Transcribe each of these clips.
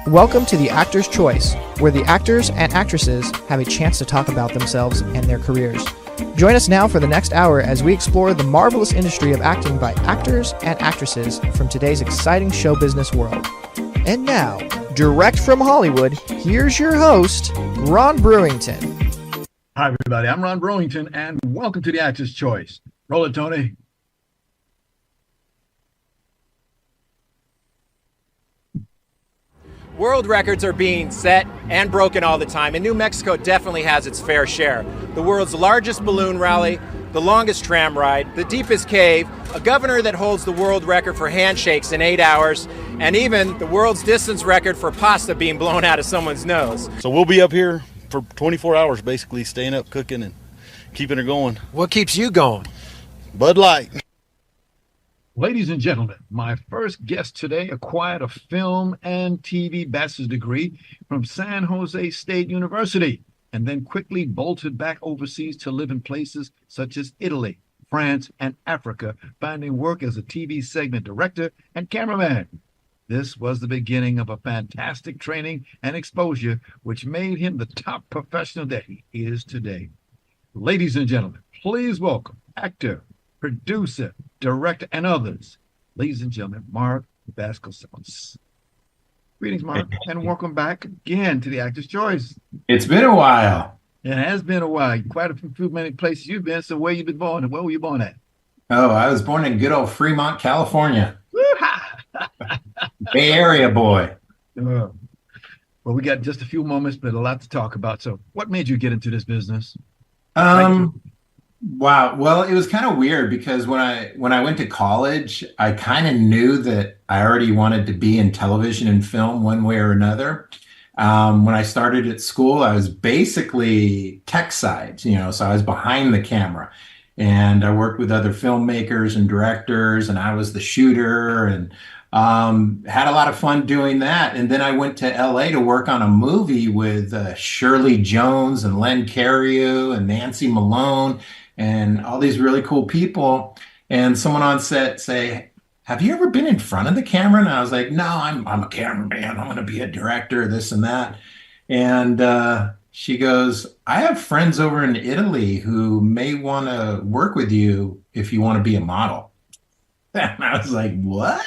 Welcome to The Actor's Choice, where the actors and actresses have a chance to talk about themselves and their careers. Join us now for the next hour as we explore the marvelous industry of acting by actors and actresses from today's exciting show business world. And now, direct from Hollywood, here's your host, Ron Brewington. Hi, everybody. I'm Ron Brewington, and welcome to The Actor's Choice. Roll it, Tony. World records are being set and broken all the time, and New Mexico definitely has its fair share. The world's largest balloon rally, the longest tram ride, the deepest cave, a governor that holds the world record for handshakes in 8 hours, and even the world's distance record for pasta being blown out of someone's nose. So we'll be up here for 24 hours, basically, staying up, cooking, and keeping it going. What keeps you going? Bud Light. Ladies and gentlemen, my first guest today acquired a film and TV bachelor's degree from San Jose State University and then quickly bolted back overseas to live in places such as Italy, France, and Africa, finding work as a TV segment director and cameraman. This was the beginning of a fantastic training and exposure, which made him the top professional that he is today. Ladies and gentlemen, please welcome actor, producer, director, and others. Ladies and gentlemen, Mark Vasconcellos. Greetings, Mark, and welcome back again to The Actor's Choice. It's been a while. It has been a while. Quite a few many places you've been. So where you been born? Where were you born at? Oh, I was born in good old Fremont, California. Bay Area boy. Well, we got just a few moments, but a lot to talk about. So what made you get into this business? Wow. Well, it was kind of weird because when I went to college, I kind of knew that I already wanted to be in television and film one way or another. When I started at school, I was basically tech side, so I was behind the camera and I worked with other filmmakers and directors and I was the shooter and had a lot of fun doing that. And then I went to LA to work on a movie with Shirley Jones and Len Cariou and Nancy Malone and all these really cool people. And someone on set say, have you ever been in front of the camera? And I was like, no, I'm a cameraman. I'm going to be a director, this and that. And she goes, I have friends over in Italy who may want to work with you if you want to be a model. And I was like, what?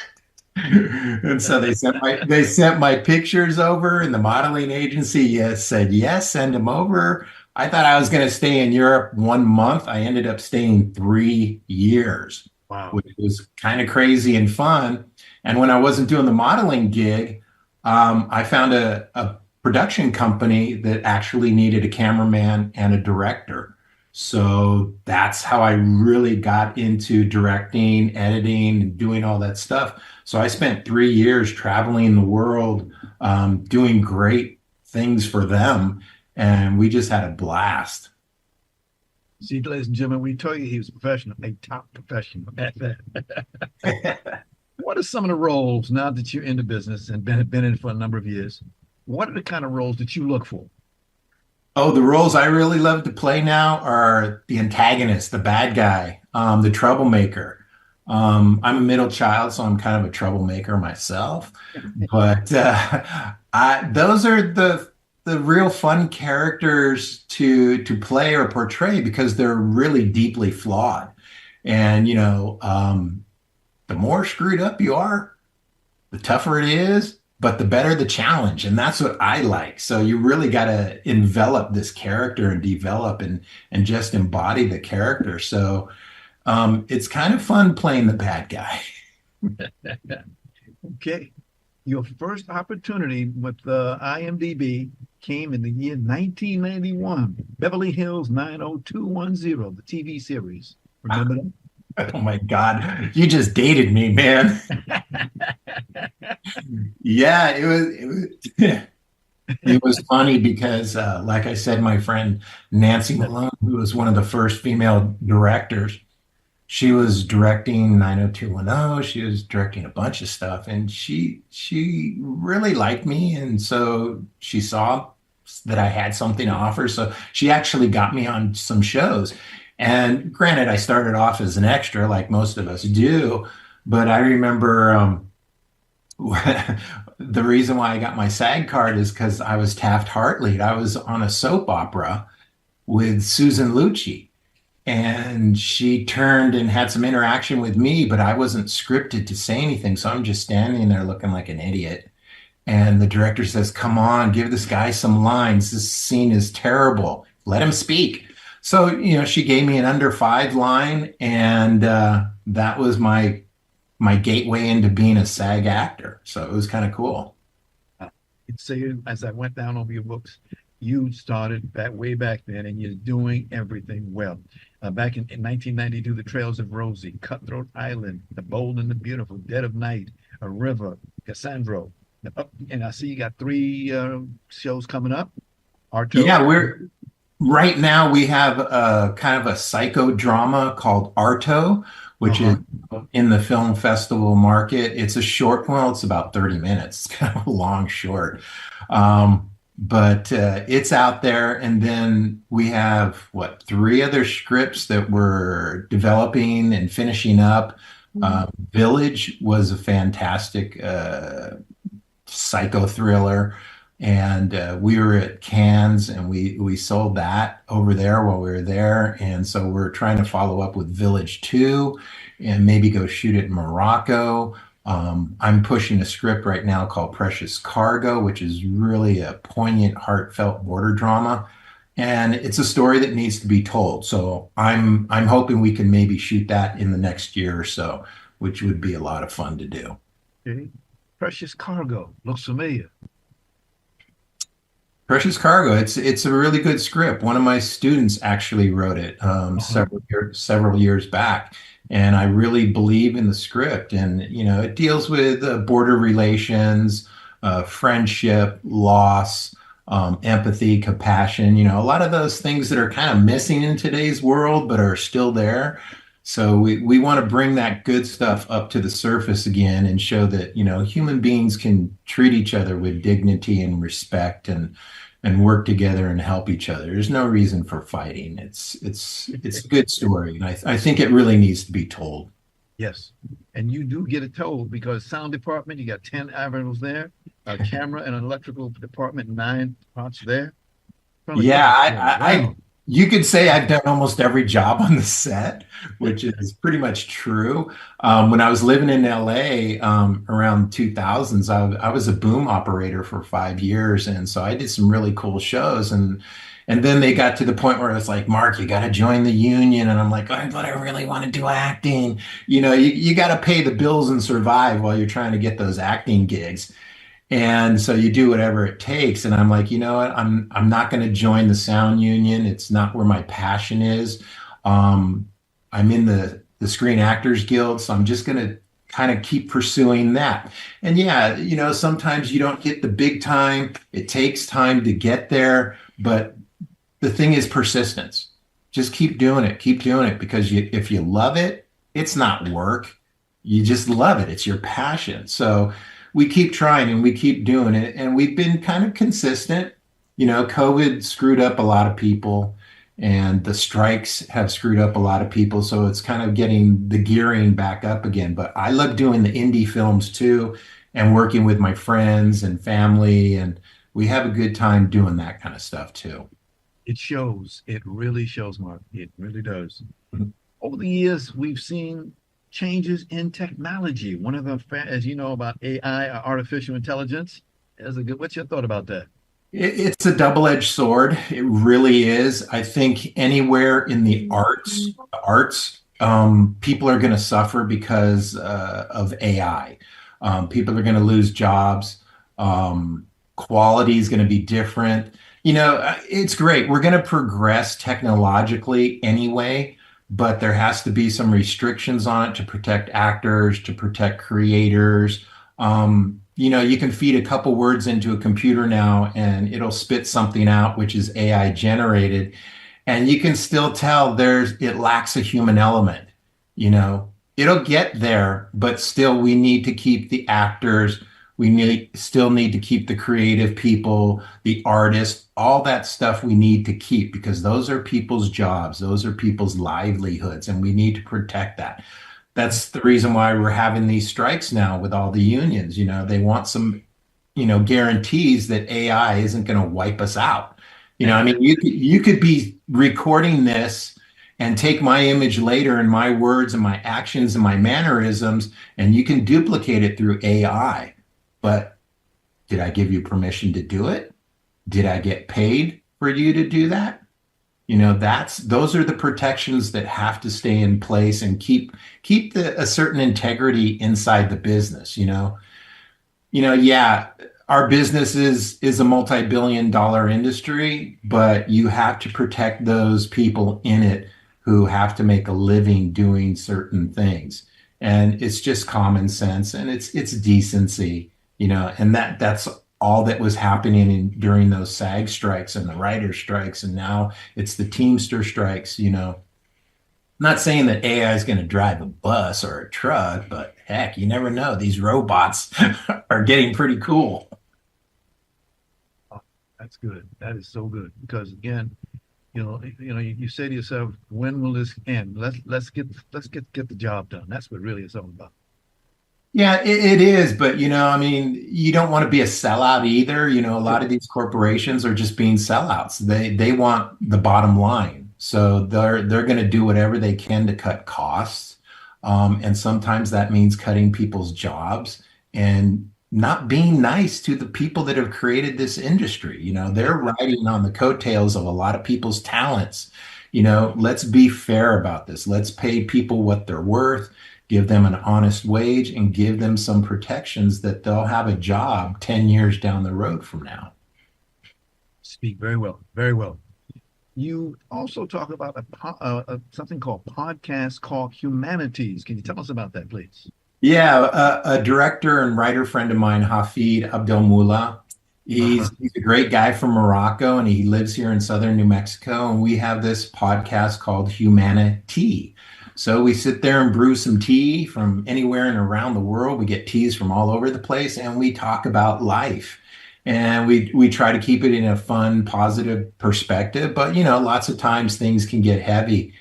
And so they sent my pictures over, and the modeling agency said, yes, send them over. I thought I was going to stay in Europe 1 month. I ended up staying 3 years. Wow. Which was kind of crazy and fun. And when I wasn't doing the modeling gig, I found a production company that actually needed a cameraman and a director. So that's how I really got into directing, editing, and doing all that stuff. So I spent 3 years traveling the world, doing great things for them. And we just had a blast. See, ladies and gentlemen, we told you he was a professional, a top professional at that. What are some of the roles now that you're in the business and been in it for a number of years? What are the kind of roles that you look for? Oh, the roles I really love to play now are the antagonist, the bad guy, the troublemaker. I'm a middle child, so I'm kind of a troublemaker myself. But those are the real fun characters to play or portray because they're really deeply flawed. And, the more screwed up you are, the tougher it is, but the better the challenge. And that's what I like. So you really got to envelop this character and develop and just embody the character. So it's kind of fun playing the bad guy. Okay. Your first opportunity with IMDb came in the year 1991, Beverly Hills 90210, the TV series. Remember that? Oh my God, you just dated me, man. Yeah, it was funny because, like I said, my friend Nancy Malone, who was one of the first female directors, she was directing 90210. She was directing a bunch of stuff, and she really liked me, and so she saw that I had something to offer. So she actually got me on some shows. And granted, I started off as an extra, like most of us do, but I remember The reason why I got my SAG card is because I was Taft-Hartley. I was on a soap opera with Susan Lucci, and she turned and had some interaction with me, but I wasn't scripted to say anything. So I'm just standing there looking like an idiot. And the director says, "Come on, give this guy some lines. This scene is terrible. Let him speak." So, she gave me an under five line, and that was my gateway into being a SAG actor. So it was kind of cool. I'd say, as I went down over your books, you started way back then, and you're doing everything well. Back in 1992, The Trails of Rosie, Cutthroat Island, The Bold and the Beautiful, Dead of Night, A River, Cassandra. And I see you got three shows coming up. Arto. Yeah, right now we have a kind of a psychodrama called Arto, which is in the film festival market. It's a short, well, it's about 30 minutes. It's kind of a long short. But it's out there. And then we have, three other scripts that we're developing and finishing up. Village was a fantastic psycho thriller, and we were at Cannes, and we sold that over there while we were there, and so we're trying to follow up with Village 2 and maybe go shoot it in Morocco. I'm pushing a script right now called Precious Cargo, which is really a poignant, heartfelt border drama, and it's a story that needs to be told. So I'm hoping we can maybe shoot that in the next year or so, which would be a lot of fun to do. Okay. Precious Cargo looks familiar. Precious Cargo. It's a really good script. One of my students actually wrote it several years back, and I really believe in the script. And it deals with border relations, friendship, loss, empathy, compassion. A lot of those things that are kind of missing in today's world, but are still there. So we want to bring that good stuff up to the surface again and show that, human beings can treat each other with dignity and respect and work together and help each other. There's no reason for fighting. It's a good story. And I think it really needs to be told. Yes. And you do get it told, because sound department, you got 10 admirals there, a camera and an electrical department, 9 parts there. Yeah, you could say I've done almost every job on the set, which is pretty much true. When I was living in LA around 2000s, I was a boom operator for 5 years. And so I did some really cool shows. And then they got to the point where it's like, "Mark, you got to join the union." And I'm like, "But I really want to do acting." You got to pay the bills and survive while you're trying to get those acting gigs. And so you do whatever it takes. And I'm like, you know what? I'm not going to join the sound union. It's not where my passion is. I'm in the Screen Actors Guild, so I'm just going to kind of keep pursuing that. And yeah, sometimes you don't get the big time. It takes time to get there, but the thing is persistence. Just keep doing it, because if you love it, it's not work. You just love it. It's your passion. So we keep trying and we keep doing it, and we've been kind of consistent. COVID screwed up a lot of people, and the strikes have screwed up a lot of people. So it's kind of getting the gearing back up again. But I love doing the indie films too, and working with my friends and family, and we have a good time doing that kind of stuff too. It shows. It really shows, Mark. It really does. Mm-hmm. Over the years, we've seen changes in technology. One of the, as you know, about AI, artificial intelligence, what's your thought about that? It's a double-edged sword. It really is. I think anywhere in the arts, people are going to suffer because of AI. People are going to lose jobs. Quality is going to be different. It's great. We're going to progress technologically anyway, but there has to be some restrictions on it to protect actors, to protect creators. You can feed a couple words into a computer now and it'll spit something out, which is AI generated. And you can still tell it lacks a human element. It'll get there, but still we need to keep the actors. Still need to keep the creative people, the artists, all that stuff we need to keep, because those are people's jobs. Those are people's livelihoods, and we need to protect that. That's the reason why we're having these strikes now with all the unions. They want some, guarantees that AI isn't going to wipe us out. I mean, you could be recording this and take my image later and my words and my actions and my mannerisms, and you can duplicate it through AI. But did I give you permission to do it? Did I get paid for you to do that? Those are the protections that have to stay in place and keep a certain integrity inside the business. Yeah, our business is a multi-billion-dollar industry, but you have to protect those people in it who have to make a living doing certain things. And it's just common sense, and it's decency, and that's all that was happening during those SAG strikes and the writer strikes, and now it's the Teamster strikes. I'm not saying that AI is going to drive a bus or a truck, but heck, you never know. These robots are getting pretty cool. Oh, that's good. That is so good, because again, you say to yourself, when will this end? Let's get the job done. That's what really it's all about. Yeah, it is. But, I mean, you don't want to be a sellout either. A lot of these corporations are just being sellouts. They want the bottom line. So they're going to do whatever they can to cut costs. And sometimes that means cutting people's jobs and not being nice to the people that have created this industry. They're riding on the coattails of a lot of people's talents. Let's be fair about this. Let's pay people what they're worth, give them an honest wage, and give them some protections that they'll have a job 10 years down the road from now. Speak very well, very well. You also talk about something called podcast called Humanities. Can you tell us about that, please? Yeah, a director and writer friend of mine, Hafid Abdelmoula. He's a great guy from Morocco, and he lives here in southern New Mexico. And we have this podcast called Humanity. So we sit there and brew some tea from anywhere and around the world. We get teas from all over the place, and we talk about life. And we try to keep it in a fun, positive perspective. But, lots of times things can get heavy.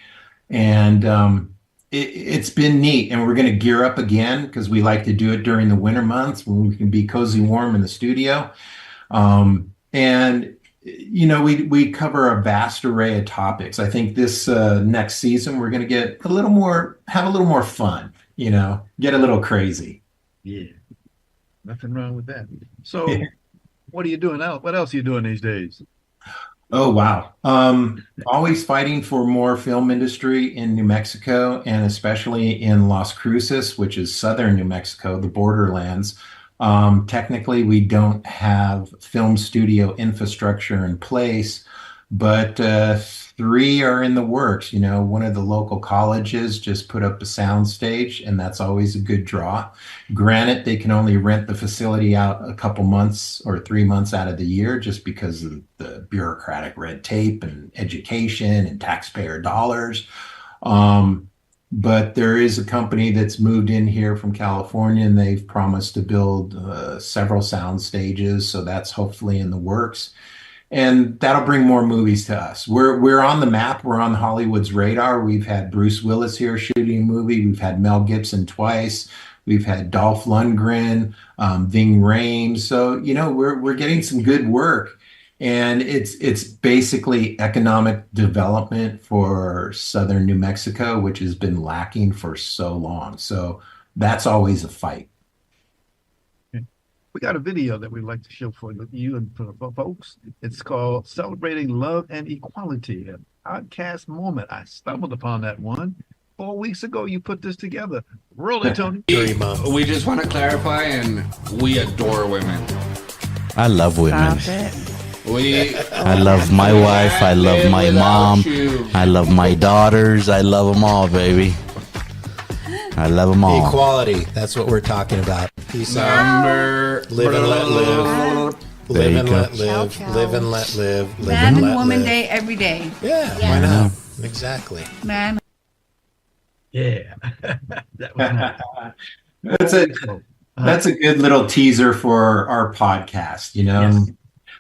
And it's been neat. And we're going to gear up again, because we like to do it during the winter months when we can be cozy warm in the studio. We cover a vast array of topics. I think this next season we're going to have a little more fun, get a little crazy. Yeah, nothing wrong with that. So what are you doing now? What else are you doing these days? Oh, wow. Always fighting for more film industry in New Mexico, and especially in Las Cruces, which is southern New Mexico, the borderlands. Technically, we don't have film studio infrastructure in place, but 3 are in the works. One of the local colleges just put up a sound stage, and that's always a good draw. Granted, they can only rent the facility out a couple months or 3 months out of the year just because of the bureaucratic red tape and education and taxpayer dollars. But there is a company that's moved in here from California, and they've promised to build several sound stages. So that's hopefully in the works. And that'll bring more movies to us. We're on the map. We're on Hollywood's radar. We've had Bruce Willis here shooting a movie. We've had Mel Gibson twice. We've had Dolph Lundgren, Ving Rhames. So, we're getting some good work. And it's basically economic development for southern New Mexico, which has been lacking for so long. So that's always a fight. We got a video that we'd like to show for you and for folks. It's called Celebrating Love and Equality, an podcast moment. I stumbled upon that one 4 weeks ago. You put this together. Roll it, Tony. We just want to clarify, and we adore women. I love women. I love my wife. I love my mom. I love my daughters. I love them all, baby. I love them all. Equality. That's what we're talking about. Peace out. Live and let live. Live and let live. Live and let live. Live Man and let and woman live. day every day. Yeah, why not? Exactly. Man. Yeah. That was nice. That's a good little teaser for our podcast. Yes.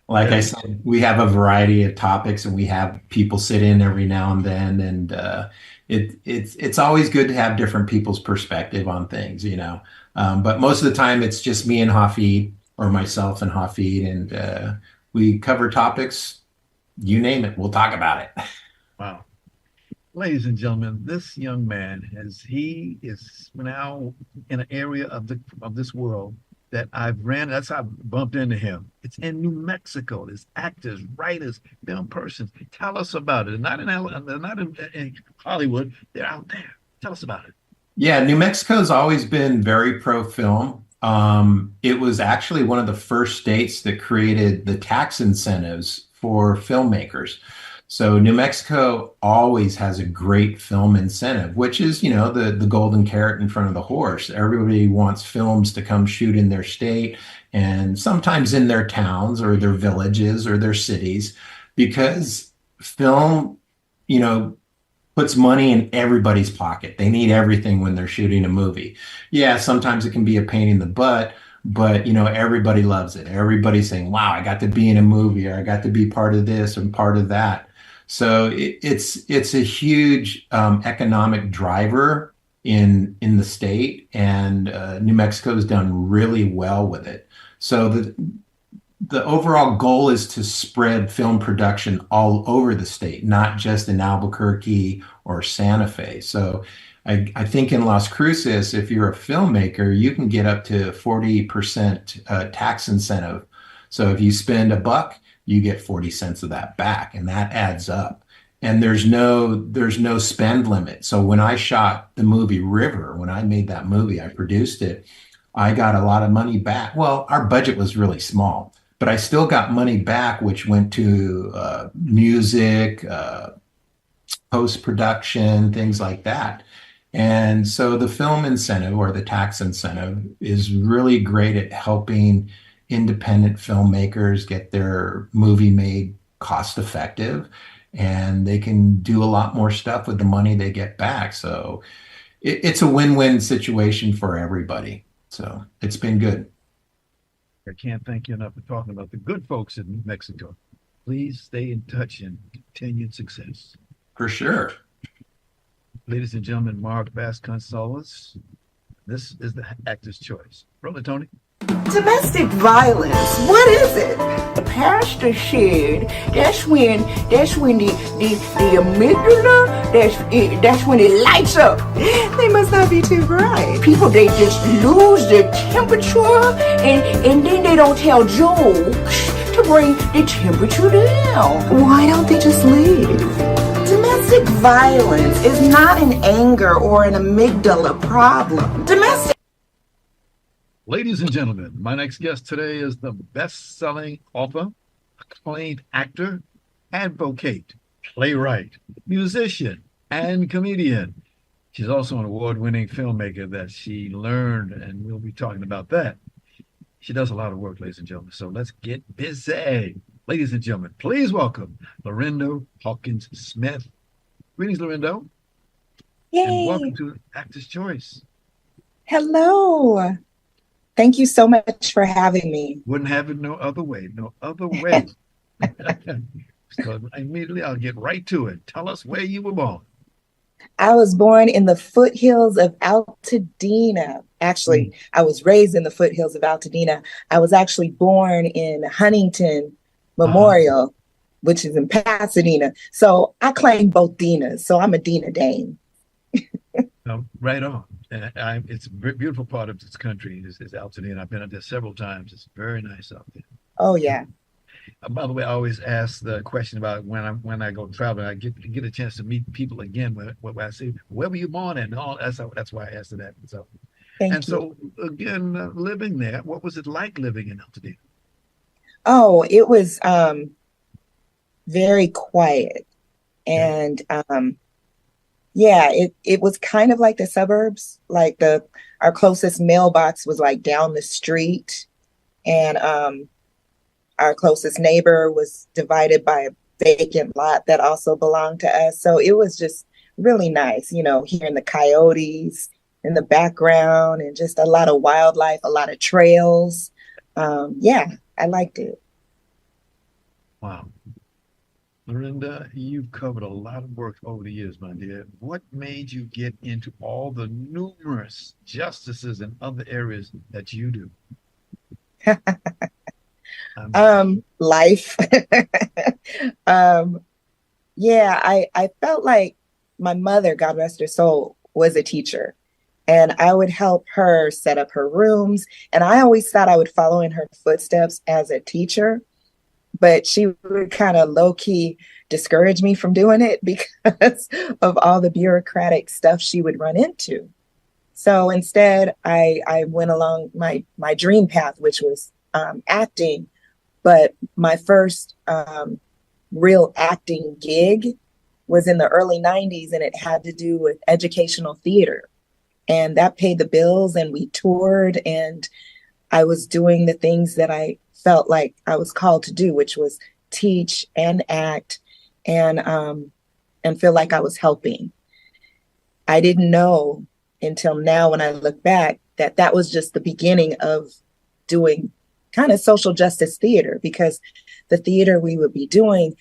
Like I said, we have a variety of topics, and we have people sit in every now and then, and it's always good to have different people's perspective on things, But most of the time, it's just me and Hafid, or myself and Hafid, and we cover topics. You name it, we'll talk about it. Wow. Ladies and gentlemen, this young man he is now in an area of this world that that's how I bumped into him. It's in New Mexico. There's actors, writers, film persons. Tell us about it. Not in Hollywood. They're out there. Tell us about it. Yeah, New Mexico's always been very pro film. It was actually one of the first states that created the tax incentives for filmmakers. So New Mexico always has a great film incentive, which is, the golden carrot in front of the horse. Everybody wants films to come shoot in their state and sometimes in their towns or their villages or their cities, because film, puts money in everybody's pocket. They need everything when they're shooting a movie. Yeah, sometimes it can be a pain in the butt, but everybody loves it. Everybody's saying, wow, I got to be in a movie, or I got to be part of this and part of that. So it's a huge economic driver in the state, and New Mexico has done really well with it. So the overall goal is to spread film production all over the state, not just in Albuquerque or Santa Fe. So I think in Las Cruces, if you're a filmmaker, you can get up to 40% tax incentive. So if you spend $1, you get 40 cents of that back, and that adds up. And there's no spend limit. So when I shot the movie River, when I made that movie, I produced it, I got a lot of money back. Well, our budget was really small, but I still got money back, which went to music, post-production, things like that. And so the film incentive, or the tax incentive, is really great at helping independent filmmakers get their movie made cost effective, and they can do a lot more stuff with the money they get back. So it's a win-win situation for everybody. So it's been good. I can't thank you enough for talking about the good folks in New Mexico. Please stay in touch and continued success. For sure. Ladies and gentlemen, Mark Vasconcellos. This is the Actor's Choice. Roll it, Tony. Domestic violence, what is it? The pastor said that's when the amygdala, that's when it lights up. They must not be too bright. People, they just lose their temperature, and then they don't tell jokes to bring the temperature down. Why don't they just leave? Domestic violence is not an anger or an amygdala problem. Ladies and gentlemen, my next guest today is the best-selling author, acclaimed actor, advocate, playwright, musician, and comedian. She's also an award-winning filmmaker that she learned, and we'll be talking about that. She does a lot of work, ladies and gentlemen, so let's get busy. Ladies and gentlemen, please welcome Lorinda Hawkins Smith. Greetings, Lorinda. Yay. And welcome to Actor's Choice. Hello. Thank you so much for having me. Wouldn't have it no other way. No other way. So immediately I'll get right to it. Tell us where you were born. I was born in the foothills of Altadena. Actually, I was raised in the foothills of Altadena. I was actually born in Huntington Memorial, which is in Pasadena. So I claim both Denas. So I'm a Dena Dane. Right on. It's a beautiful part of this country is Altadena. I've been up there several times. It's very nice out there. Oh, yeah. By the way, I always ask the question about when I go traveling, I get a chance to meet people again. When I say, where were you born in? Oh, that's why I asked that. So, Thank you. So again, living there, what was it like living in Altadena? Oh, it was very quiet. And yeah, it was kind of like the suburbs. Like our closest mailbox was like down the street, and our closest neighbor was divided by a vacant lot that also belonged to us. So it was just really nice, hearing the coyotes in the background and just a lot of wildlife, a lot of trails. Yeah, I liked it. Wow. Lorinda, you've covered a lot of work over the years, my dear. What made you get into all the numerous justices in other areas that you do? Life. um, yeah, I felt like my mother, God rest her soul, was a teacher. And I would help her set up her rooms. And I always thought I would follow in her footsteps as a teacher, but she would kind of low key discourage me from doing it because of all the bureaucratic stuff she would run into. So instead, I went along my dream path, which was acting. But my first real acting gig was in the early 90s, and it had to do with educational theater. And that paid the bills, and we toured, and I was doing the things that I felt like I was called to do, which was teach and act and feel like I was helping. I didn't know until now when I look back that that was just the beginning of doing kind of social justice theater, because the theater we would be doing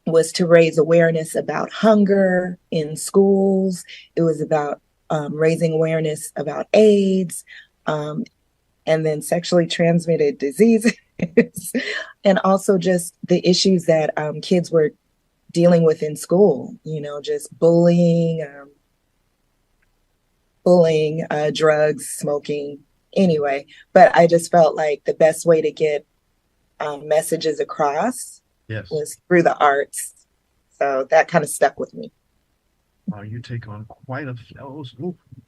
was to raise awareness about hunger in schools. It was about raising awareness about AIDS, and then sexually transmitted diseases, and also just the issues that kids were dealing with in school, just bullying, drugs, smoking. Anyway, but I just felt like the best way to get messages across was through the arts. So that kind of stuck with me. Wow, you take on quite a those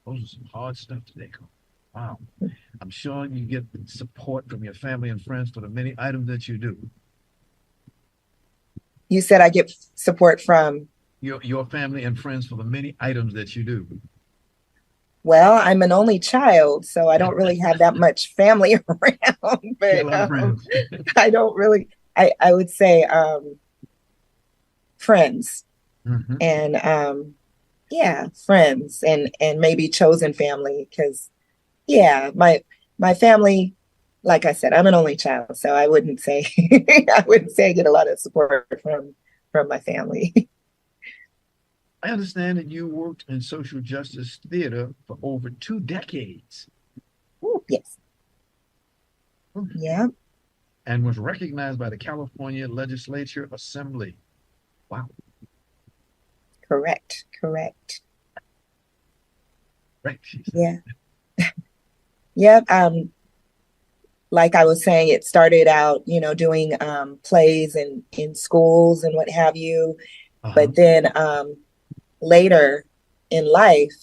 are some hard stuff to take on. Wow. I'm sure you get support from your family and friends for the many items that you do. You said I get support from your family and friends for the many items that you do. Well, I'm an only child, so I don't really have that much family around, but I don't really, I would say friends. Mm-hmm. And friends and maybe chosen family, because my family, like I said, I'm an only child, so I wouldn't say I get a lot of support from my family. I understand that you worked in social justice theater for over 2 decades. Ooh, yes. Yeah. And was recognized by the California Legislature Assembly. Wow. Correct. Right. Yeah. Yeah. Like I was saying, it started out, doing plays in schools and what have you. Uh-huh. But then later in life,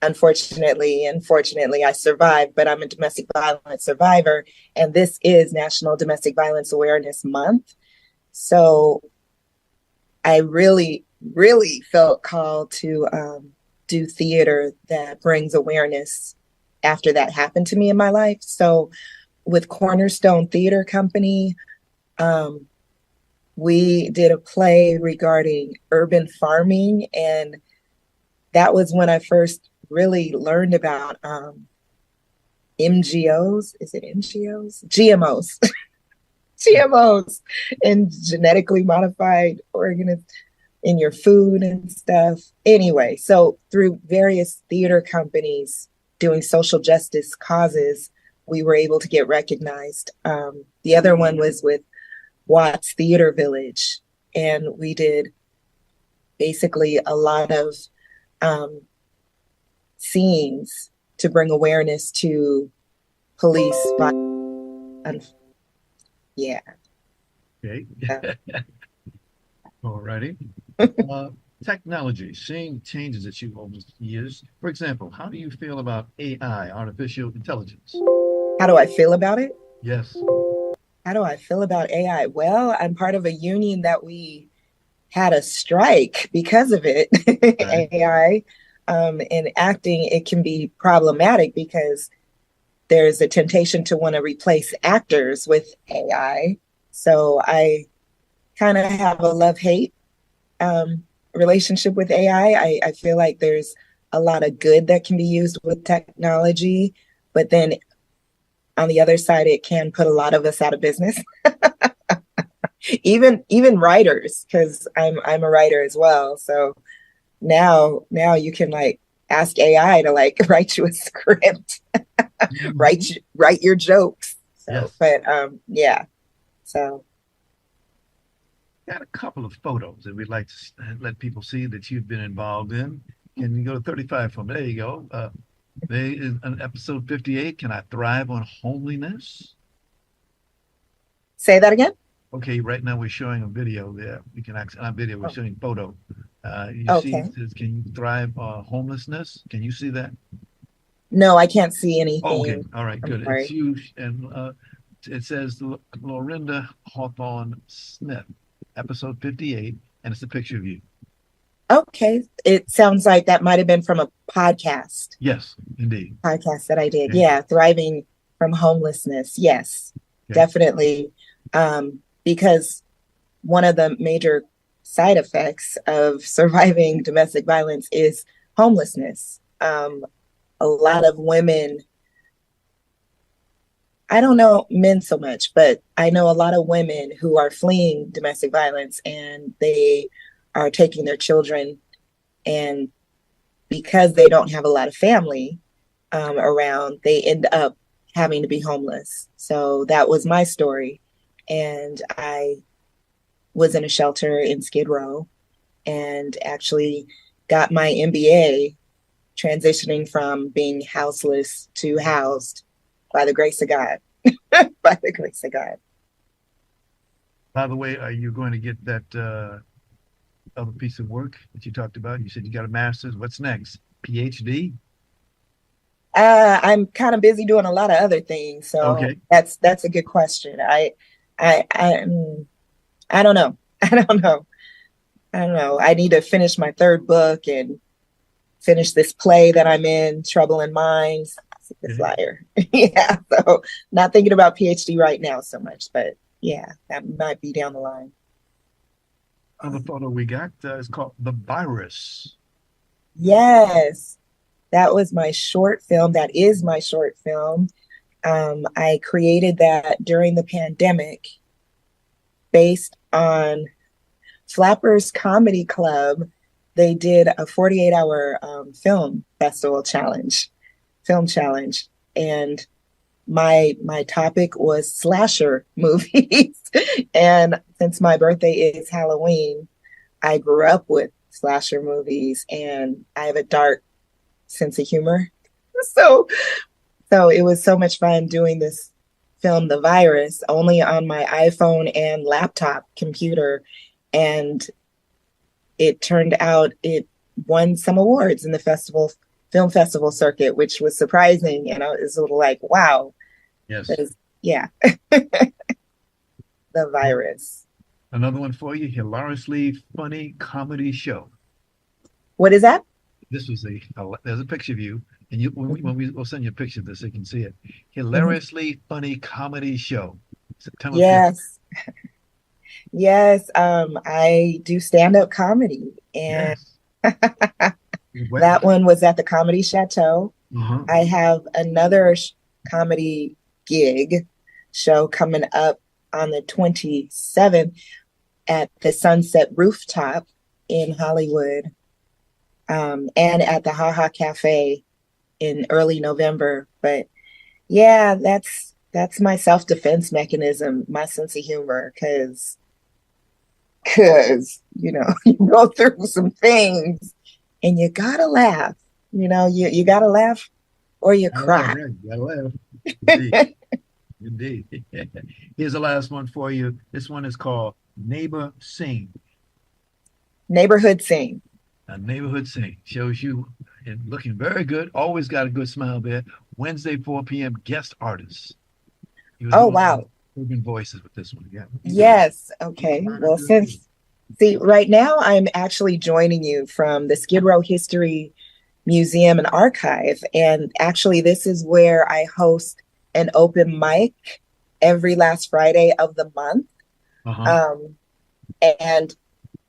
unfortunately, I survived, but I'm a domestic violence survivor. And this is National Domestic Violence Awareness Month. So I really, really felt called to do theater that brings awareness after that happened to me in my life. So with Cornerstone Theater Company, we did a play regarding urban farming, and that was when I first really learned about MGOs. Is it MGOs? GMOs. GMOs and genetically modified organisms in your food and stuff. Anyway, so through various theater companies doing social justice causes, we were able to get recognized. The other one was with Watts Theater Village, and we did basically a lot of scenes to bring awareness to police violence. Yeah. Okay. All righty. Technology, seeing changes that you've over the years. For example, how do you feel about AI, artificial intelligence? How do I feel about it? Yes. How do I feel about AI? Well, I'm part of a union that we had a strike because of it. Right. AI in acting, it can be problematic because there's a temptation to want to replace actors with AI. So I kind of have a love-hate relationship with AI. I feel like there's a lot of good that can be used with technology, but then on the other side, it can put a lot of us out of business. even writers, because I'm a writer as well. So now you can like ask AI to like write you a script, write your jokes. So, Yes. but yeah. So Got a couple of photos that we'd like to let people see that you've been involved in. Can you go to 35 from there? You go. There is an episode 58. Can I thrive on homeliness? say that again. Okay, right now we're showing a video there. We can actually not video. We're showing photo. You see, Okay. it says, "Can you thrive on homelessness?" Can you see that? No, I can't see anything. Oh, okay, all right, I'm good. sorry. It's you, and it says Lorinda Hawkins Smith, episode 58, and it's a picture of you. Okay. It sounds like that might have been from a podcast Yes, indeed. that I did. Okay. Yeah, thriving from homelessness. Yes, Okay. definitely. Because one of the major side effects of surviving domestic violence is homelessness. A lot of women, I don't know men so much, but I know a lot of women who are fleeing domestic violence and they are taking their children, and because they don't have a lot of family around, they end up having to be homeless. So that was my story. And I was in a shelter in Skid Row and actually got my MBA, transitioning from being houseless to housed by the grace of God. By the grace of God. By the way, are you going to get that other piece of work that you talked about? You said you got a master's. What's next? PhD? I'm kind of busy doing a lot of other things, so Okay. that's a good question. I don't know. I don't know. I need to finish my third book and finish this play that I'm in, Trouble in Minds. This liar. Yeah. So not thinking about PhD right now so much, but yeah, that might be down the line. Other photo we got is called The Virus. Yes. That was my short film. That is my short film. I created that during the pandemic based on Flappers Comedy Club. They did a 48-hour film challenge. And my topic was slasher movies. And since my birthday is Halloween, I grew up with slasher movies and I have a dark sense of humor. So it was so much fun doing this film, The Virus, only on my iPhone and laptop computer. And it turned out it won some awards in the film festival circuit, which was surprising. And I was a little like, wow. Yes. Yeah. The Virus. Another one for you, hilariously funny comedy show. What is that? This was there's a picture of you, and we'll send you a picture of this so you can see it. Hilariously funny comedy show. September 5th. Yes. Yes. I do stand-up comedy, and that one was at the Comedy Chateau. Uh-huh. I have another comedy gig show coming up on the 27th at the Sunset Rooftop in Hollywood, and at the Ha Ha Cafe in early November. But yeah, that's my self-defense mechanism, my sense of humor, because you go through some things and you gotta laugh. You gotta laugh or you cry. You gotta laugh. Indeed. Indeed. Here's the last one for you. This one is called Neighborhood Sing. Neighborhood Sing. A Neighborhood Sing shows you and looking very good. Always got a good smile there. Wednesday, 4 p.m. guest artists. Oh, wow. Urban voices with this one. Yeah. Yes. Okay. Well, right now I'm actually joining you from the Skid Row History Museum and Archive. And actually, this is where I host an open mic every last Friday of the month. Uh-huh. And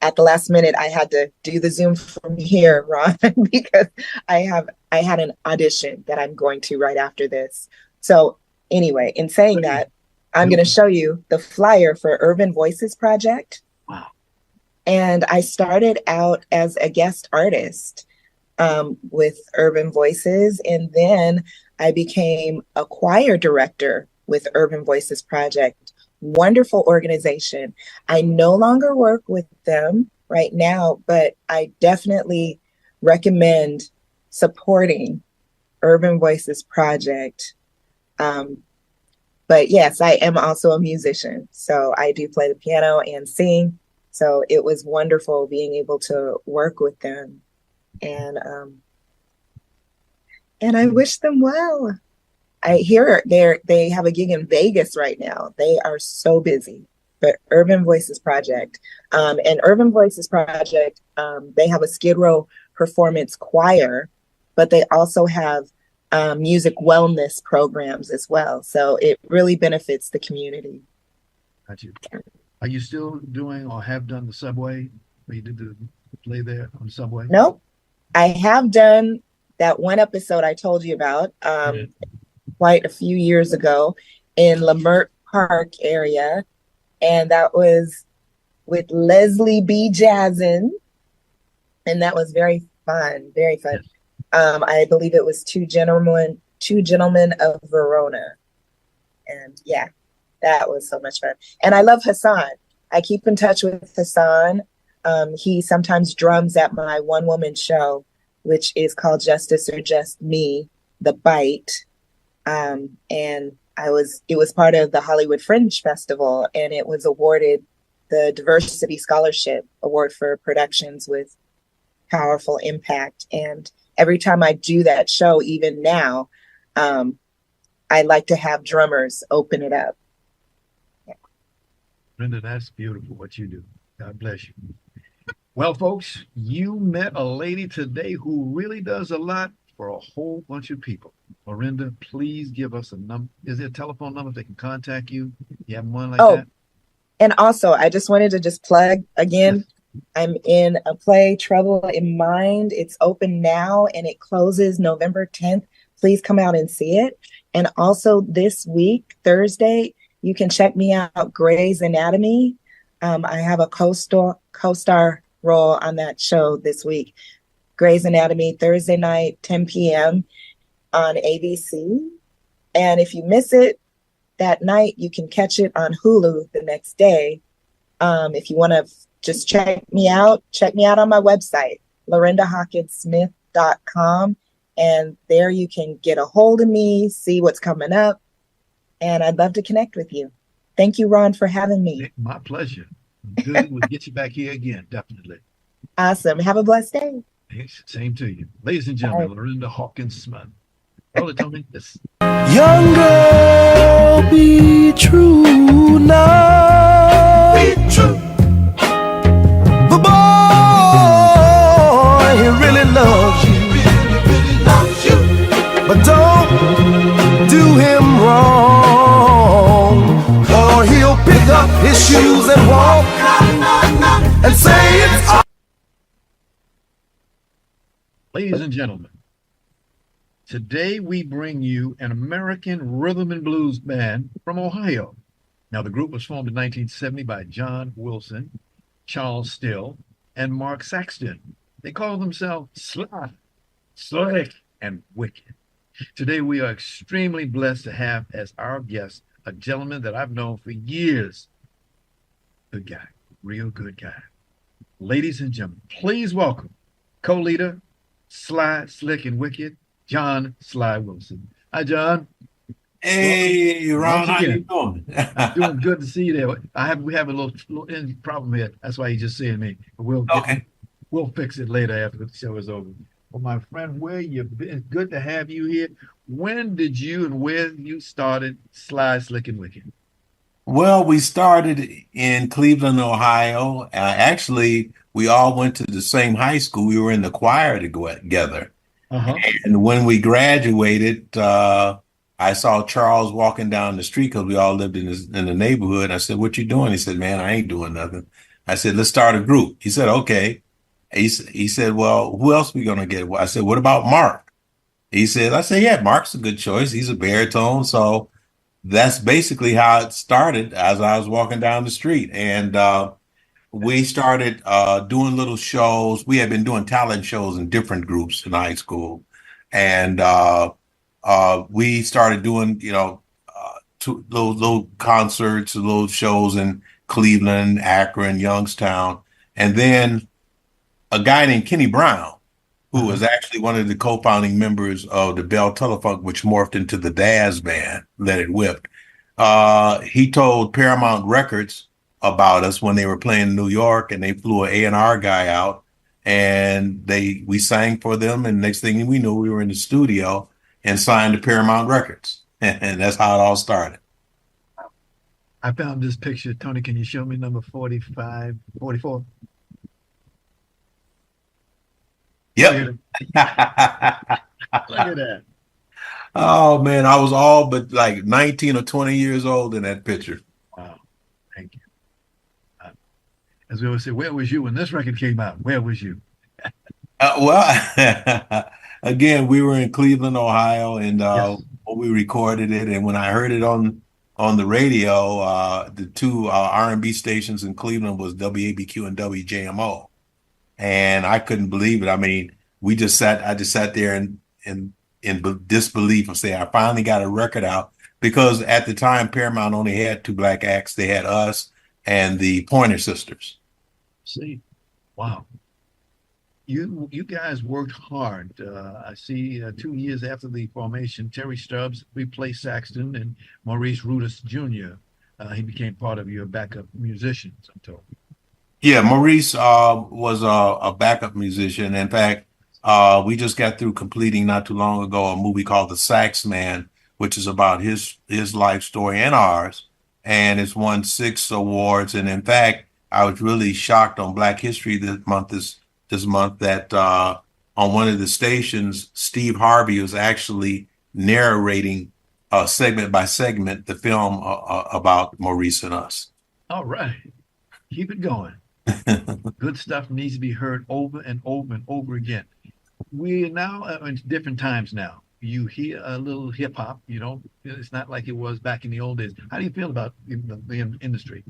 at the last minute, I had to do the Zoom from here, Ron, because I had an audition that I'm going to right after this. So anyway, in saying that, I'm going to show you the flyer for Urban Voices Project. Wow. And I started out as a guest artist with Urban Voices. And then I became a choir director with Urban Voices Project. Wonderful organization. I no longer work with them right now, but I definitely recommend supporting Urban Voices Project. But yes, I am also a musician. So I do play the piano and sing. So it was wonderful being able to work with them. And I wish them well. I hear they have a gig in Vegas right now. They are so busy. But Urban Voices Project, and Urban Voices Project, they have a Skid Row performance choir, but they also have music wellness programs as well. So it really benefits the community. Got you. Are you still doing or have done the subway? Or you did the play there on the subway? Nope. I have done that one episode I told you about quite a few years ago in Lamert Park area. And that was with Leslie B. Jazzin. And that was very fun, very fun. Yes. I believe it was two gentlemen of Verona. And yeah, that was so much fun. And I love Hassan. I keep in touch with Hassan. He sometimes drums at my one-woman show, which is called Justice or Just Me, The Bite. And it was part of the Hollywood Fringe Festival, and it was awarded the Diversity Scholarship Award for productions with powerful impact. And every time I do that show, even now, I like to have drummers open it up. Yeah. Brenda, that's beautiful what you do. God bless you. Well, folks, you met a lady today who really does a lot for a whole bunch of people. Lorinda, please give us a number. Is there a telephone number they can contact you? You have one like that? And also, I just wanted to just plug again. Yes. I'm in a play, Trouble in Mind. It's open now and it closes November 10th. Please come out and see it. And also this week, Thursday, you can check me out, Grey's Anatomy. I have a co-star role on that show this week. Grey's Anatomy, Thursday night, 10 p.m. on ABC. And if you miss it that night, you can catch it on Hulu the next day. If you want to just check me out on my website, LorindaHawkinsSmith.com. And there you can get a hold of me, see what's coming up. And I'd love to connect with you. Thank you, Ron, for having me. My pleasure. Good. We'll get you back here again, definitely. Awesome. Have a blessed day. Same to you. Ladies and gentlemen, right. Lorinda Hawkins Smith. Brother, tell me this. Young girl, be true now. Be true. The boy, he really loves you. Really loves you. But don't do him wrong, or he'll pick up his shoes and walk and say it's all. Ladies and gentlemen, today we bring you an American rhythm and blues band from Ohio. Now, the group was formed in 1970 by John Wilson, Charles Still, and Mark Saxton. They call themselves Sly, Slick, and Wicked. Today, we are extremely blessed to have as our guest a gentleman that I've known for years. Good guy, real good guy. Ladies and gentlemen, please welcome co-leader, Sly, Slick, and Wicked, John Sly Wilson. Hi, John. Hey, Ron, how you doing? I'm doing good to see you there. We have a little problem here. That's why he's just seeing me. We'll fix it later after the show is over. Well, my friend, where you been? Good to have you here. When did you and where you started Sly, Slick, and Wicked? Well, we started in Cleveland, Ohio. Actually, we all went to the same high school. We were in the choir together. Uh-huh. And when we graduated, I saw Charles walking down the street because we all lived in the neighborhood. I said, "What you doing?" He said, "Man, I ain't doing nothing." I said, "Let's start a group." He said, "Okay." He said, "Well, who else we gonna get?" I said, "What about Mark?" I said, "Yeah, Mark's a good choice. He's a baritone." So that's basically how it started as I was walking down the street. And we started doing little shows. We had been doing talent shows in different groups in high school. And we started doing, little concerts, little shows in Cleveland, Akron, Youngstown. And then a guy named Kenny Brown, who was actually one of the co-founding members of the Bell Telephone, which morphed into the Dazz Band, Let It Whip. He told Paramount Records about us when they were playing in New York, and they flew an A&R guy out, and we sang for them, and next thing we knew, we were in the studio and signed to Paramount Records, and that's how it all started. I found this picture. Tony, can you show me number 45, 44? Yep. Look at that. Oh man, I was all but like 19 or 20 years old in that picture. Wow. Thank you. As we always say, where was you when this record came out? Where was you? Well, again, we were in Cleveland, Ohio, and Yes. we recorded it. And when I heard it on the radio, the two R&B stations in Cleveland was WABQ and WJMO. And I couldn't believe it. I mean, I just sat there in disbelief and say, I finally got a record out, because at the time Paramount only had two black acts. They had us and the Pointer Sisters. See, wow. You guys worked hard. I see 2 years after the formation, Terry Stubbs replaced Saxton, and Maurice Rudis Jr. He became part of your backup musicians, I'm told. Yeah, Maurice was a backup musician. In fact, we just got through completing not too long ago a movie called The Sax Man, which is about his life story and ours, and it's won 6 awards. And in fact, I was really shocked on Black History this month that on one of the stations, Steve Harvey was actually narrating segment by segment the film about Maurice and us. All right. Keep it going. Good stuff needs to be heard over and over and over again. We are now in different times now. You hear a little hip hop, it's not like it was back in the old days. How do you feel about the industry?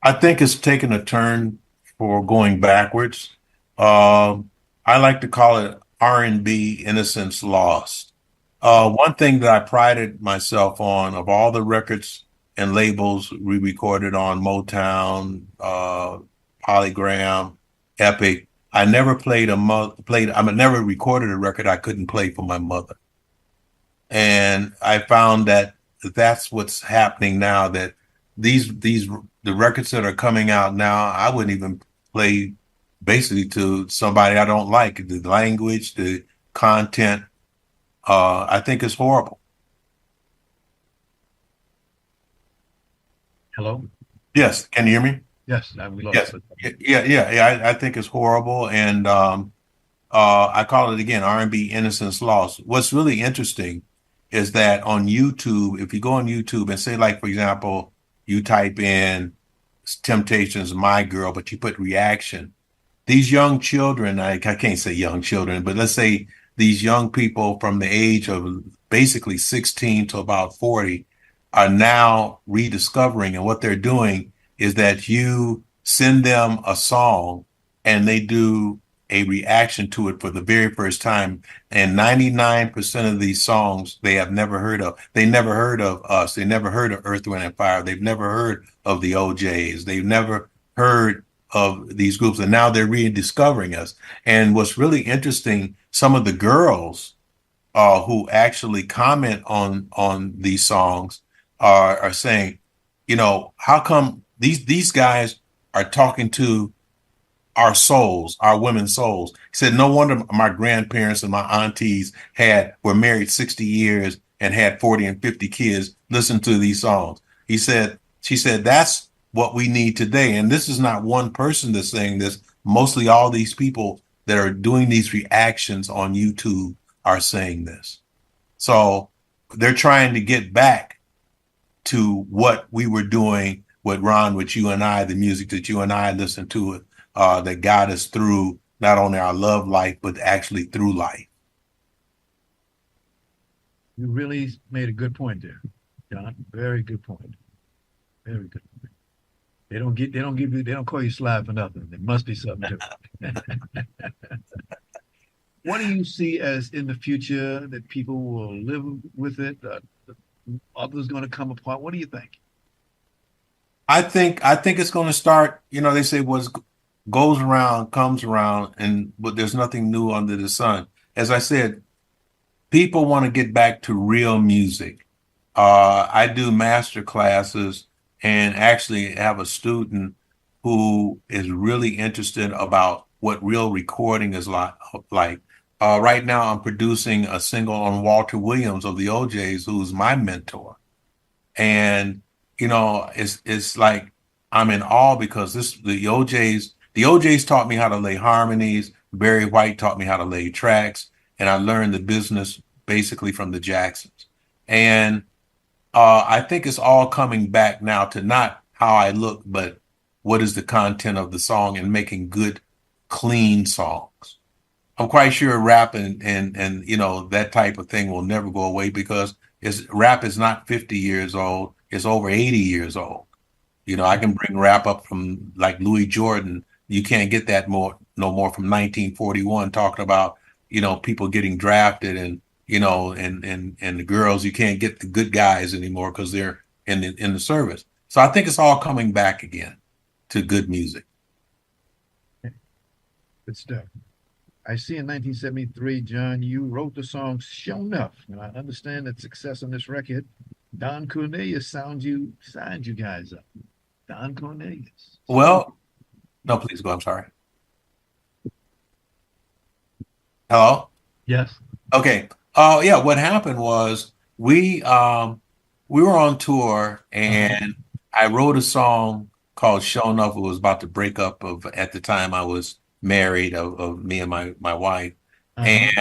I think it's taken a turn for going backwards. I like to call it R&B innocence lost. One thing that I prided myself on, of all the records and labels we recorded on, Motown, Polygram, Epic, I never never recorded a record I couldn't play for my mother. And I found that that's what's happening now, that the records that are coming out now, I wouldn't even play basically to somebody I don't like. The language, the content, I think is horrible. Hello? Yes, can you hear me? Yes, we lost it. Yeah. I think it's horrible, and I call it again R&B innocence lost. What's really interesting is that on YouTube, if you go on YouTube and say, like, for example, you type in Temptations, My Girl, but you put reaction, these young children, I can't say young children, but let's say these young people from the age of basically 16 to about 40 are now rediscovering, and what they're doing is that you send them a song and they do a reaction to it for the very first time. And 99% of these songs they have never heard of. They never heard of us. They never heard of Earth, Wind, and Fire. They've never heard of the OJs. They've never heard of these groups. And now they're rediscovering us. And what's really interesting, some of the girls who actually comment on these songs are saying, how come these guys are talking to our souls, our women's souls? He said, no wonder my grandparents and my aunties were married 60 years and had 40 and 50 kids listen to these songs. She said, that's what we need today. And this is not one person that's saying this. Mostly all these people that are doing these reactions on YouTube are saying this. So they're trying to get back to what we were doing with Ron, with you and I, the music that you and I listened to, that got us through not only our love life, but actually through life. You really made a good point there. John, very good point. Very good. They don't call you Slab for nothing. There must be something to it. What do you see as in the future that people will live with it? Others going to come apart. What do you think? I think it's going to start. They say what goes around comes around, but there's nothing new under the sun. As I said, people want to get back to real music. I do master classes and actually have a student who is really interested about what real recording is like. Right now, I'm producing a single on Walter Williams of the OJs, who's my mentor. And, it's like I'm in awe because the OJs taught me how to lay harmonies. Barry White taught me how to lay tracks. And I learned the business basically from the Jacksons. And I think it's all coming back now to not how I look, but what is the content of the song and making good, clean songs. I'm quite sure rap and that type of thing will never go away because rap is not 50 years old. It's over 80 years old. I can bring rap up from like Louis Jordan. You can't get that no more from 1941 talking about, people getting drafted and the girls. You can't get the good guys anymore because they're in the service. So I think it's all coming back again to good music. Good stuff. I see in 1973, John, you wrote the song Show Enough. And I understand that success on this record, Don Cornelius signed you guys up. Don Cornelius. Well, no, please go. I'm sorry. Hello? Yes. Okay. Yeah, what happened was we were on tour and I wrote a song called Show Enough. It was about the breakup at the time I was married of me and my wife. And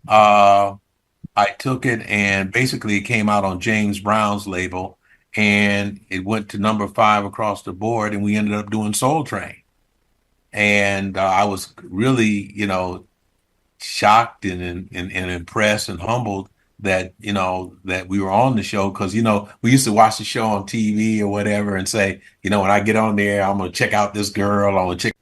I took it and basically it came out on James Brown's label and it went to number 5 across the board and we ended up doing Soul Train. And I was really, shocked and impressed and humbled that, that we were on the show. Cause, we used to watch the show on TV or whatever and say, when I get on there, I'm going to check out this girl. I'm going to check.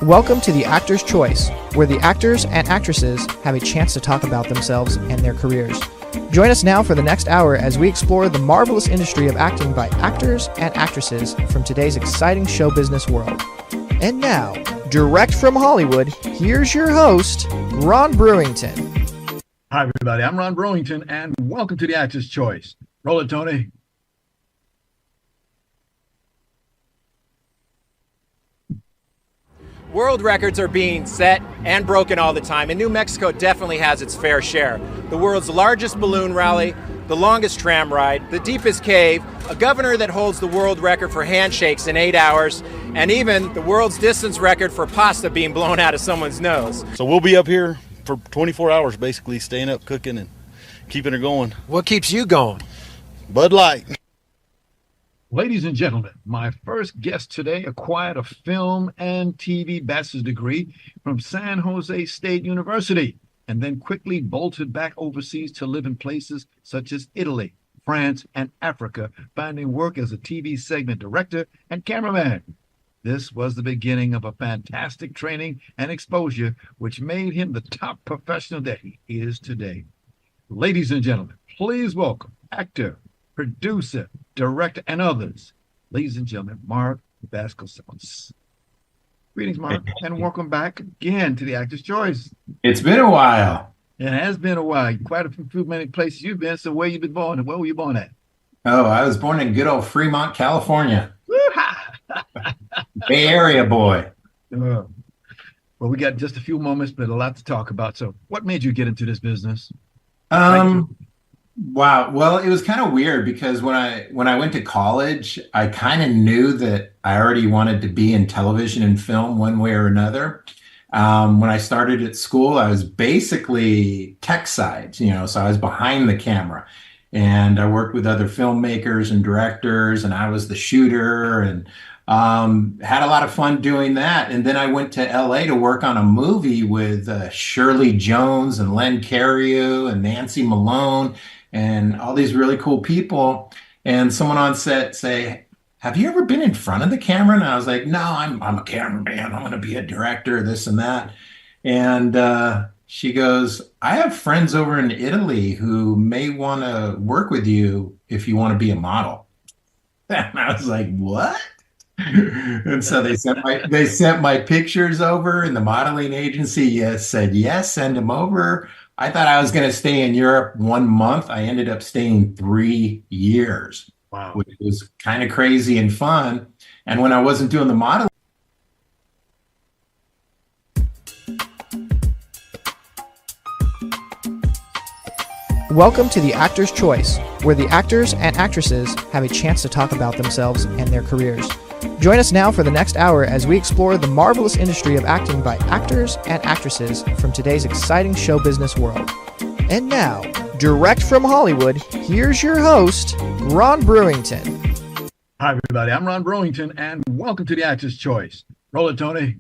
Welcome to the Actor's Choice, where the actors and actresses have a chance to talk about themselves and their careers. Join us now for the next hour as we explore the marvelous industry of acting by actors and actresses from today's exciting show business world. And now, direct from Hollywood, here's your host, Ron Brewington. Hi, everybody. I'm Ron Brewington, and welcome to the Actor's Choice. Roll it, Tony. World records are being set and broken all the time, and New Mexico definitely has its fair share. The world's largest balloon rally, the longest tram ride, the deepest cave, a governor that holds the world record for handshakes in 8 hours, and even the world's distance record for pasta being blown out of someone's nose. So we'll be up here for 24 hours, basically, staying up, cooking, and keeping it going. What keeps you going? Bud Light. Ladies and gentlemen, my first guest today acquired a film and TV bachelor's degree from San Jose State University and then quickly bolted back overseas to live in places such as Italy, France, and Africa, finding work as a TV segment director and cameraman. This was the beginning of a fantastic training and exposure, which made him the top professional that he is today. Ladies and gentlemen, please welcome actor, producer, director, and others. Ladies and gentlemen, Mark Vasconcellos. Greetings, Mark, and welcome back again to the Actor's Choice. It's been a while. It has been a while. Quite a few many places you've been. So where you been born and where were you born at? Oh, I was born in good old Fremont, California. Bay Area boy. Well, we got just a few moments, but a lot to talk about. So what made you get into this business? Wow. Well, it was kind of weird because when I went to college, I kind of knew that I already wanted to be in television and film one way or another. When I started at school, I was basically tech side, so I was behind the camera and I worked with other filmmakers and directors and I was the shooter and Had a lot of fun doing that. And then I went to LA to work on a movie with Shirley Jones and Len Cariou and Nancy Malone and all these really cool people. And someone on set say, have you ever been in front of the camera? And I was like, no, I'm a cameraman. I'm going to be a director, this and that. And she goes, I have friends over in Italy who may want to work with you if you want to be a model. And I was like, what? And so they sent my pictures over, and the modeling agency said yes, send them over. I thought I was going to stay in Europe 1 month. I ended up staying 3 years. Wow. Which was kind of crazy and fun. And when I wasn't doing the modeling, Welcome to the Actor's Choice, where the actors and actresses have a chance to talk about themselves and their careers. Join us now for the next hour as we explore the marvelous industry of acting by actors and actresses from today's exciting show business world. And now, direct from Hollywood, here's your host, Ron Brewington. Hi, everybody. I'm Ron Brewington, and welcome to the Actor's Choice. Roll it, Tony.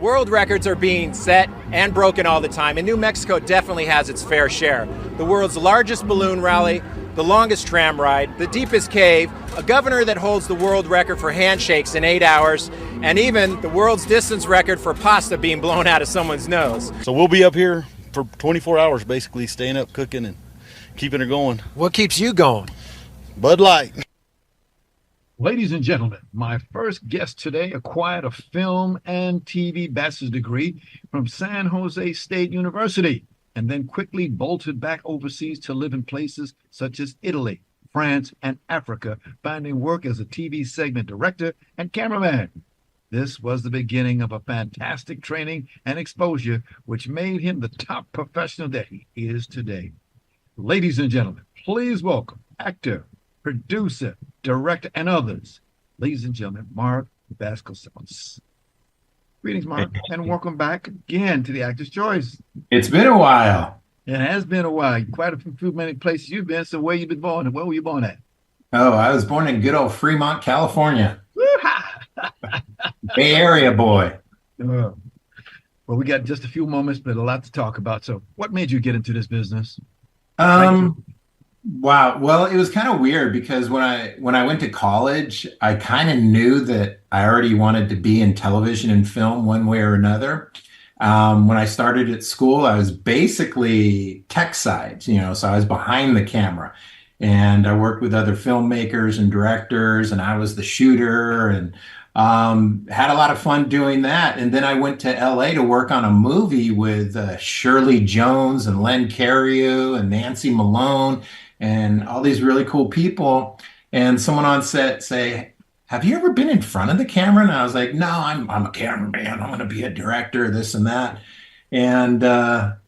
World records are being set and broken all the time, and New Mexico definitely has its fair share. The world's largest balloon rally, the longest tram ride, the deepest cave, a governor that holds the world record for handshakes in 8 hours, and even the world's distance record for pasta being blown out of someone's nose. So we'll be up here for 24 hours, basically, staying up, cooking, and keeping it going. What keeps you going? Bud Light. Ladies and gentlemen, my first guest today acquired a film and TV bachelor's degree from San Jose State University and then quickly bolted back overseas to live in places such as Italy, France, and Africa, finding work as a TV segment director and cameraman. This was the beginning of a fantastic training and exposure, which made him the top professional that he is today. Ladies and gentlemen, please welcome actor, producer, director, and others. Ladies and gentlemen, Mark Vasconcellos. Greetings, Mark, and welcome back again to the Actor's Choice. it's been a while. It has been a while. Quite a few many places you've been. So where you been born and where were you born at? Oh, I was born in good old Fremont, California. Bay Area boy. Well, we got just a few moments, but a lot to talk about. So what made you get into this business? Wow. Well, it was kind of weird because when I went to college, I kind of knew that I already wanted to be in television and film one way or another. When I started at school, I was basically tech side, so I was behind the camera and I worked with other filmmakers and directors and I was the shooter and had a lot of fun doing that. And then I went to LA to work on a movie with Shirley Jones and Len Cariou and Nancy Malone and all these really cool people. And someone on set say, have you ever been in front of the camera? And I was like, no, I'm a cameraman. I'm going to be a director, this and that. And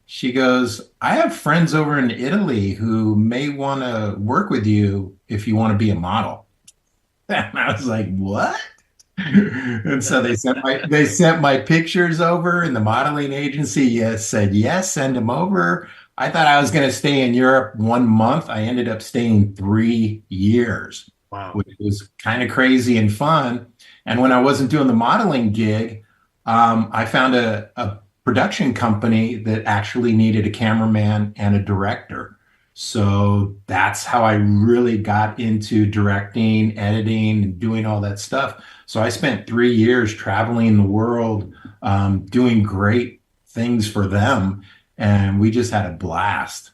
she goes, I have friends over in Italy who may want to work with you if you want to be a model. And I was like, what? And so they sent my pictures over, and the modeling agency said yes, send them over. I thought I was going to stay in Europe 1 month. I ended up staying 3 years. Wow. Which was kind of crazy and fun. And when I wasn't doing the modeling gig, I found a production company that actually needed a cameraman and a director. So that's how I really got into directing, editing, and doing all that stuff. So I spent 3 years traveling the world, doing great things for them. And we just had a blast.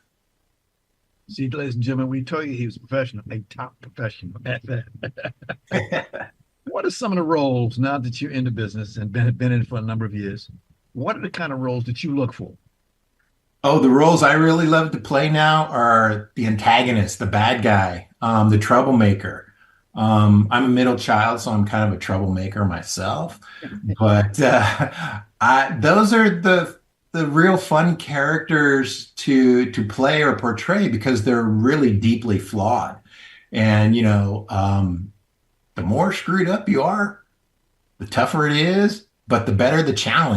See, ladies and gentlemen, we told you he was a professional, a top professional at that. What are some of the roles now that you're in the business and been in it for a number of years? What are the kind of roles that you look for? Oh, the roles I really love to play now are the antagonist, the bad guy, the troublemaker. I'm a middle child, so I'm kind of a troublemaker myself. But those are the real fun characters to play or portray because they're really deeply flawed. And, the more screwed up you are, the tougher it is, but the better the challenge.